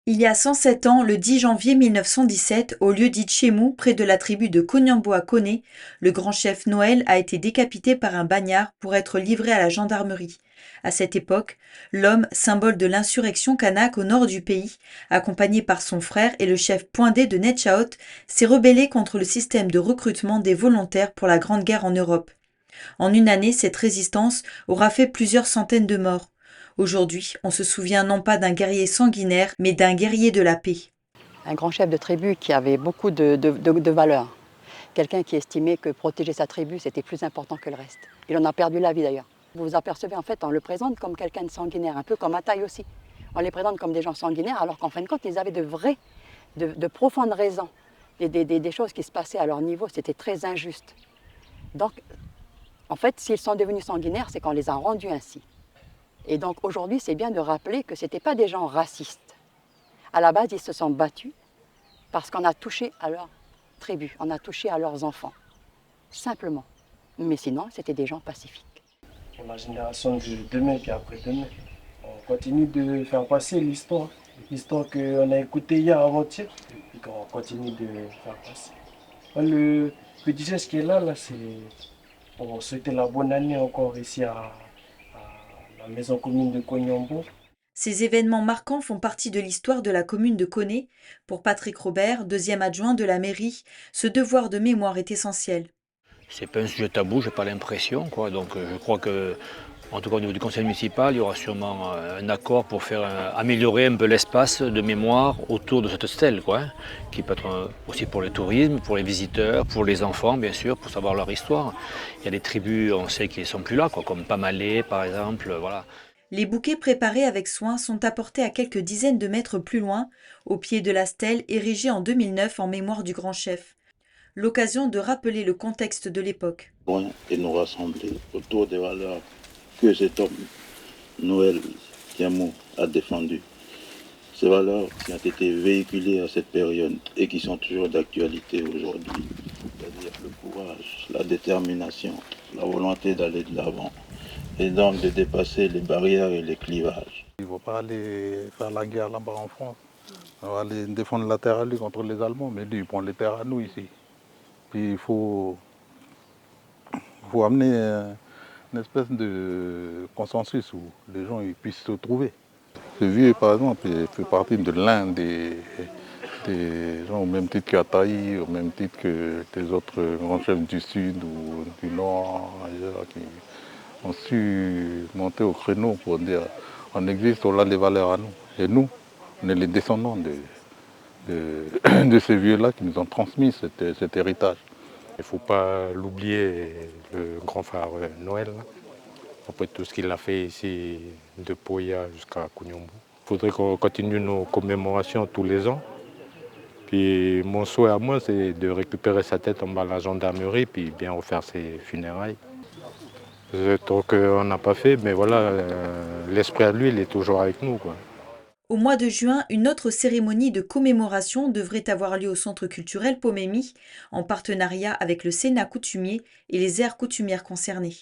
Il y a 107 ans, le 10 janvier 1917, au lieu dit Tchémou, près de la tribu de Konyambo-à-Koné, le grand chef Noël a été décapité par un bagnard pour être livré à la gendarmerie. À cette époque, l'homme, symbole de l'insurrection kanak au nord du pays, accompagné par son frère et le chef Poindé de Netchaot, s'est rebellé contre le système de recrutement des volontaires pour la Grande Guerre en Europe. En une année, cette résistance aura fait plusieurs centaines de morts. Aujourd'hui, on se souvient non pas d'un guerrier sanguinaire, mais d'un guerrier de la paix. Un grand chef de tribu qui avait beaucoup de valeurs. Quelqu'un qui estimait que protéger sa tribu, c'était plus important que le reste. Il en a perdu la vie d'ailleurs. Vous vous apercevez, en fait, on le présente comme quelqu'un de sanguinaire, un peu comme Ataï aussi. On les présente comme des gens sanguinaires, alors qu'en fin de compte, ils avaient de profondes raisons. Des choses qui se passaient à leur niveau, c'était très injuste. Donc, en fait, s'ils sont devenus sanguinaires, c'est qu'on les a rendus ainsi. Et donc aujourd'hui, c'est bien de rappeler que ce n'étaient pas des gens racistes. À la base, ils se sont battus parce qu'on a touché à leur tribu, on a touché à leurs enfants, simplement. Mais sinon, c'était des gens pacifiques. Pour la génération de demain et après-demain, on continue de faire passer l'histoire. L'histoire qu'on a écoutée hier avant-hier, et puis qu'on continue de faire passer. Le petit geste qui est là, c'est pour souhaiter la bonne année encore ici à la maison commune de Konyambo. Ces événements marquants font partie de l'histoire de la commune de Koné. Pour Patrick Robert, deuxième adjoint de la mairie, ce devoir de mémoire est essentiel. C'est pas un sujet tabou, j'ai pas l'impression, quoi. Donc je crois que, en tout cas au niveau du conseil municipal, il y aura sûrement un accord pour faire améliorer un peu l'espace de mémoire autour de cette stèle, quoi, hein, qui peut être aussi pour le tourisme, pour les visiteurs, pour les enfants, bien sûr, pour savoir leur histoire. Il y a des tribus, on sait qu'ils sont plus là, quoi, comme Pamalé, par exemple, voilà. Les bouquets préparés avec soin sont apportés à quelques dizaines de mètres plus loin, au pied de la stèle érigée en 2009 en mémoire du grand chef. L'occasion de rappeler le contexte de l'époque. Et nous rassembler autour des valeurs que cet homme, Noël Tiamou, a défendues. Ces valeurs qui ont été véhiculées à cette période et qui sont toujours d'actualité aujourd'hui, c'est-à-dire le courage, la détermination, la volonté d'aller de l'avant et donc de dépasser les barrières et les clivages. Il ne faut pas aller faire la guerre là-bas en France. On va aller défendre la terre à lui contre les Allemands, mais lui, il prend les terres à nous ici. Puis faut amener une espèce de consensus où les gens ils puissent se trouver. Ce vieux, par exemple, il fait partie de l'un des gens au même titre qu'Ataï, au même titre que des autres grands chefs du Sud ou du Nord, ailleurs, qui ont su monter au créneau pour dire on existe, on a les valeurs à nous. Et nous, on est les descendants de ces vieux-là qui nous ont transmis cet héritage. Il ne faut pas l'oublier, le grand frère Noël, là. Après tout ce qu'il a fait ici, de Poya jusqu'à Kougnoumbou. Il faudrait qu'on continue nos commémorations tous les ans. Puis mon souhait à moi, c'est de récupérer sa tête en bas de la gendarmerie, puis bien refaire ses funérailles. C'est trop qu'on n'a pas fait, mais voilà, l'esprit à lui, il est toujours avec nous, quoi. Au mois de juin, une autre cérémonie de commémoration devrait avoir lieu au Centre culturel Pomémy, en partenariat avec le Sénat coutumier et les aires coutumières concernées.